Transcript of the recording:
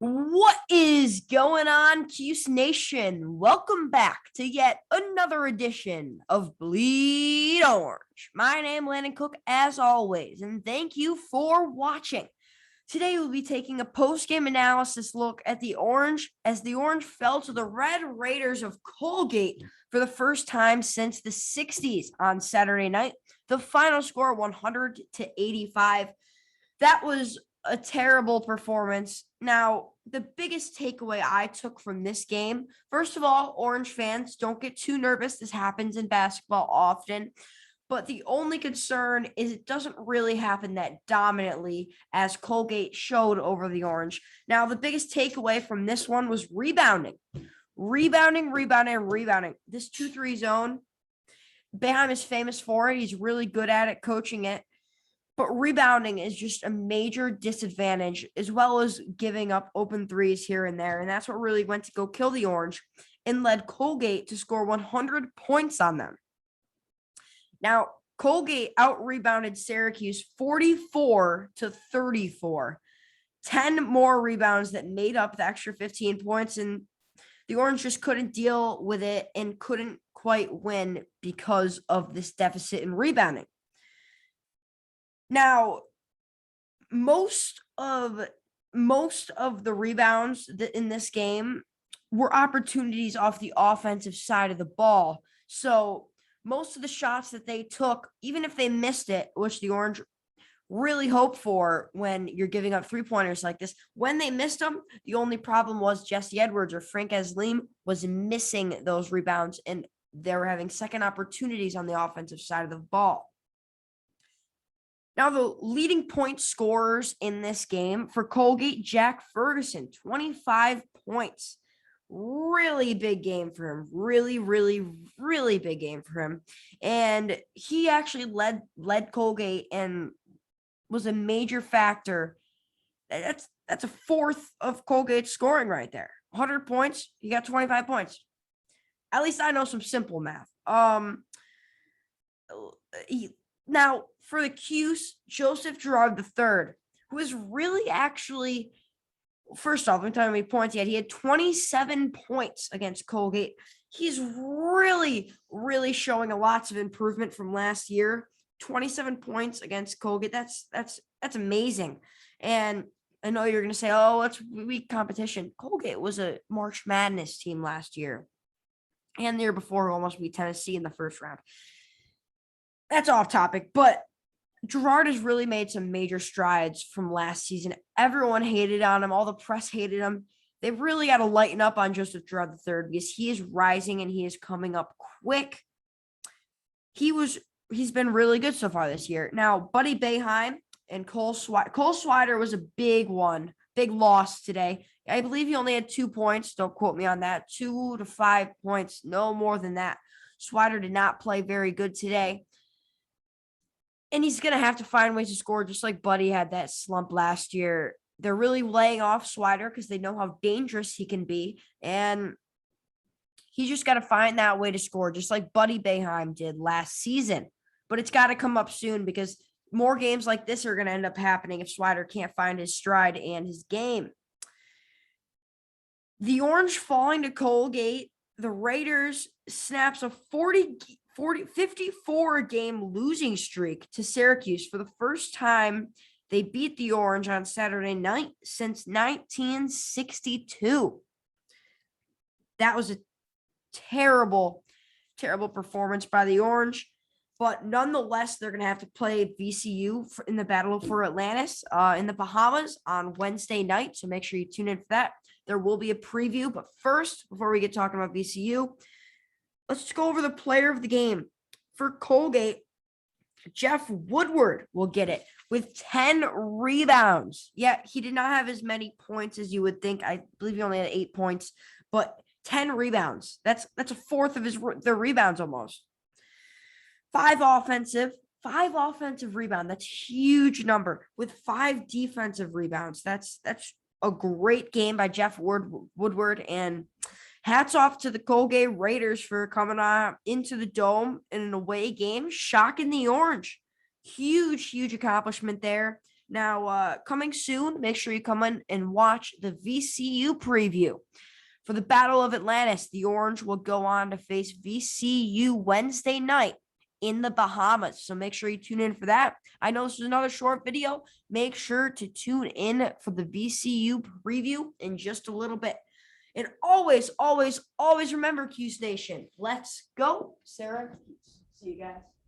What is going on, Cuse Nation? Welcome back to yet another edition of Bleed Orange. My name is Landon Cook, as always, and thank you for watching. Today, we'll be taking a post-game analysis look at the Orange as the Orange fell to the Red Raiders of Colgate for the first time since the 60s on Saturday night. The final score, 100-85. That was a terrible performance. Now, the biggest takeaway I took from this game, first of all, Orange fans, don't get too nervous. This happens in basketball often. But the only concern is it doesn't really happen that dominantly as Colgate showed over the Orange. Now, the biggest takeaway from this one was rebounding. Rebounding. This 2-3 zone, Boeheim is famous for it. He's really good at it, coaching it. But rebounding is just a major disadvantage, as well as giving up open threes here and there. And that's what really went to go kill the Orange and led Colgate to score 100 points on them. Now, Colgate out-rebounded Syracuse 44-34. 10 more rebounds that made up the extra 15 points, and the Orange just couldn't deal with it and couldn't quite win because of this deficit in rebounding. Now, most of the rebounds in this game were opportunities off the offensive side of the ball. So most of the shots that they took, even if they missed it, which the Orange really hope for when you're giving up three-pointers like this, when they missed them, the only problem was Jesse Edwards or Frank Eslim was missing those rebounds, and they were having second opportunities on the offensive side of the ball. Now, the leading point scorers in this game for Colgate, Jack Ferguson, 25 points. Really big game for him. Really big game for him. And he actually led Colgate and was a major factor. That's a fourth of Colgate's scoring right there. 100 points, he got 25 points. At least I know some simple math. Now, for the Cuse, Joseph Girard III, who is really actually, first off, let me tell you how many points he had. He had 27 points against Colgate. He's really showing lots of improvement from last year. 27 points against Colgate. That's amazing. And I know you're going to say, oh, it's weak competition. Colgate was a March Madness team last year. And the year before, almost beat Tennessee in the first round. That's off topic, but Girard has really made some major strides from last season. Everyone hated on him. All the press hated him. They've really got to lighten up on Joseph Girard III because he is rising and he is coming up quick. He's been really good so far this year. Now, Buddy Boeheim and Cole Swider was a big loss today. I believe he only had 2 points. Don't quote me on that. 2 to 5 points, no more than that. Swider did not play very good today. And he's going to have to find ways to score, just like Buddy had that slump last year. They're really laying off Swider because they know how dangerous he can be. And he just got to find that way to score, just like Buddy Boeheim did last season. But it's got to come up soon because more games like this are going to end up happening if Swider can't find his stride and his game. The Orange falling to Colgate. The Raiders snaps a 54-game losing streak to Syracuse for the first time. They beat the Orange on Saturday night since 1962. That was a terrible performance by the Orange, but nonetheless, they're going to have to play VCU in the Battle for Atlantis in the Bahamas on Wednesday night, so make sure you tune in for that. There will be a preview, but first, before we get talking about VCU, let's just go over the player of the game. For Colgate, Jeff Woodward will get it with 10 rebounds. Yeah, he did not have as many points as you would think. I believe he only had 8 points, but 10 rebounds. That's a fourth of the rebounds almost. 5 offensive rebound. That's huge number with 5 defensive rebounds. That's a great game by Jeff Woodward, and hats off to the Colgate Raiders for coming into the Dome in an away game, shocking the Orange. Huge accomplishment there. Now, coming soon, make sure you come in and watch the VCU preview. For the Battle of Atlantis, the Orange will go on to face VCU Wednesday night in the Bahamas. So make sure you tune in for that. I know this is another short video. Make sure to tune in for the VCU preview in just a little bit. And always, always, always remember, Cuse Nation, let's go, Sarah. See you guys.